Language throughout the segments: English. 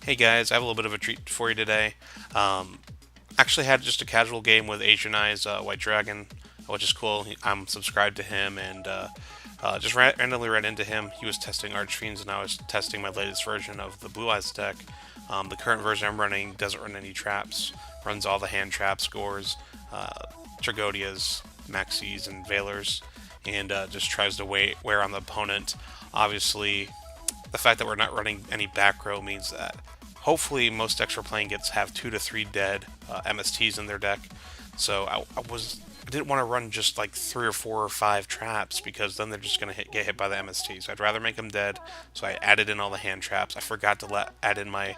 Hey guys, I have a little bit of a treat for you today. Um, Actually had just a casual game with AznEyesWhiteDragon, which is cool. I'm subscribed to him and just randomly ran into him. He was testing Archfiends and I was testing my latest version of the Blue-Eyes deck. The current version I'm running doesn't run any traps, runs all the hand traps, Gores, Tragodias, Maxis, and Veilers, and just tries to wear on the opponent. Obviously, the fact that we're not running any back row means that hopefully most extra playing gets have 2 to 3 dead MSTs in their deck. So I didn't want to run just like 3 or 4 or 5 traps because then they're just going to get hit by the MSTs. So I'd rather make them dead. So I added in all the hand traps. I forgot to add in my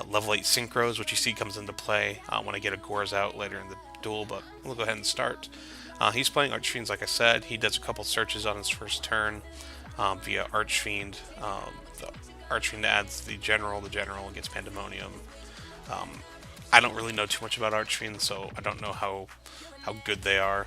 level 8 synchros, which you see comes into play when I get a Gores out later in the duel. But we'll go ahead and start. He's playing Archfiends, like I said. He does a couple searches on his first turn via Archfiend. The Archfiend adds the general gets Pandemonium. Um, I don't really know too much about Archfiends, so I don't know how good they are.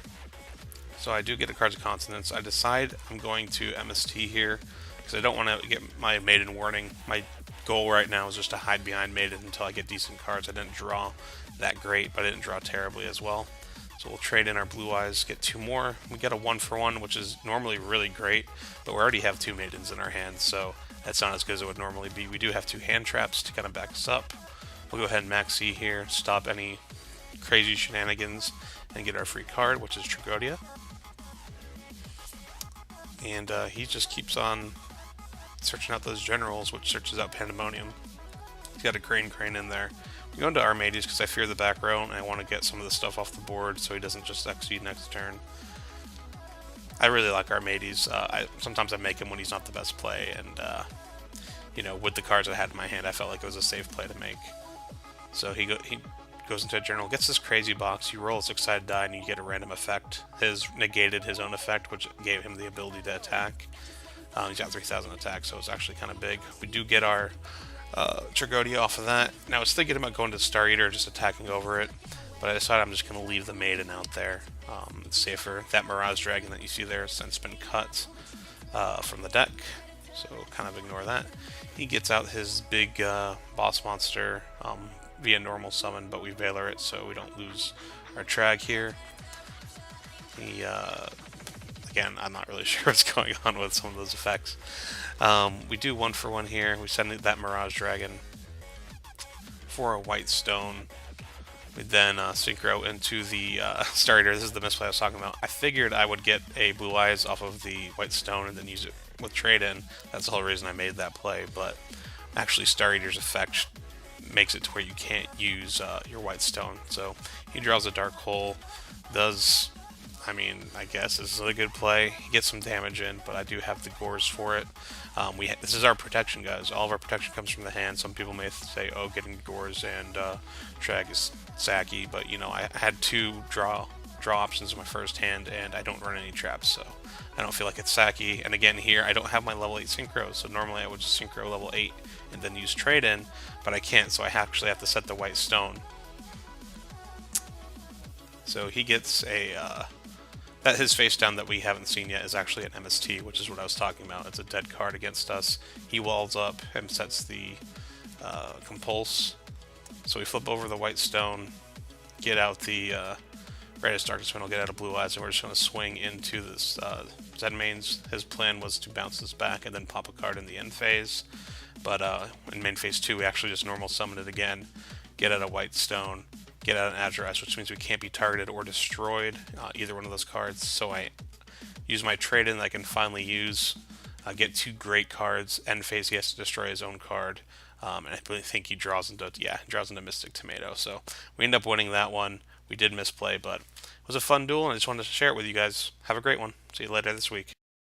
So I do get a Cards of Consonance. I decide I'm going to MST here because I don't want to get my Maiden Warning. My goal right now is just to hide behind Maiden until I get decent cards. I didn't draw that great, but I didn't draw terribly as well. So we'll trade in our Blue-Eyes, get 2 more. We get a 1-for-1, which is normally really great, but we already have 2 Maidens in our hands, so that's not as good as it would normally be. We do have 2 hand traps to kind of back us up. We'll go ahead and maxi here, stop any crazy shenanigans, and get our free card, which is Tragodia. And he just keeps on searching out those generals, which searches out Pandemonium. He's got a Crane in there. We go into Armades because I fear the back row and I want to get some of the stuff off the board so he doesn't just exceed next turn. I really like Armades. Sometimes I make him when he's not the best play, and with the cards I had in my hand, I felt like it was a safe play to make. So he goes into a general, gets this crazy box. You roll a 6-sided die and you get a random effect. His negated his own effect, which gave him the ability to attack. He's got 3,000 attack, so it's actually kind of big. We do get our Tragodia off of that. Now I was thinking about going to Star Eater, just attacking over it, but I decided I'm just going to leave the Maiden out there. It's safer. That Mirage Dragon that you see there has since been cut from the deck, so kind of ignore that. He gets out his big boss monster via normal summon, but we Veiler it so we don't lose our Trag here. He again, I'm not really sure what's going on with some of those effects. We do 1-for-1 here. We send that Mirage Dragon for a white stone. We then synchro into the Star Eater. This is the misplay I was talking about. I figured I would get a Blue-Eyes off of the white stone and then use it with trade-in. That's the whole reason I made that play, but actually Star Eater's effect makes it to where you can't use your white stone. So he draws a Dark Hole, does... I guess this is a good play. He gets some damage in, but I do have the Gores for it. This is our protection, guys. All of our protection comes from the hand. Some people may say, oh, getting Gores and Trag is sacky, but, I had 2 draw options in my first hand, and I don't run any traps, so I don't feel like it's sacky. And again, here, I don't have my level 8 synchro, so normally I would just synchro level 8 and then use trade-in, but I can't, so I actually have to set the white stone. So he gets a... That his face down that we haven't seen yet is actually an MST, which is what I was talking about. It's a dead card against us. He walls up and sets the Compulse. So we flip over the white stone, get out the Brightest Darkest Window, get out of Blue-Eyes, and we're just going to swing into this Zenmain's. His plan was to bounce this back and then pop a card in the end phase. But in main phase 2, we actually just normal summon it again, get out a white stone, get out an Address, which means we can't be targeted or destroyed, either one of those cards. So I use my trade-in that I can finally use, get 2 great cards. End phase, he has to destroy his own card, and I really think he draws into Mystic Tomato. So we end up winning that one. We did misplay, but it was a fun duel, and I just wanted to share it with you guys. Have a great one. See you later this week.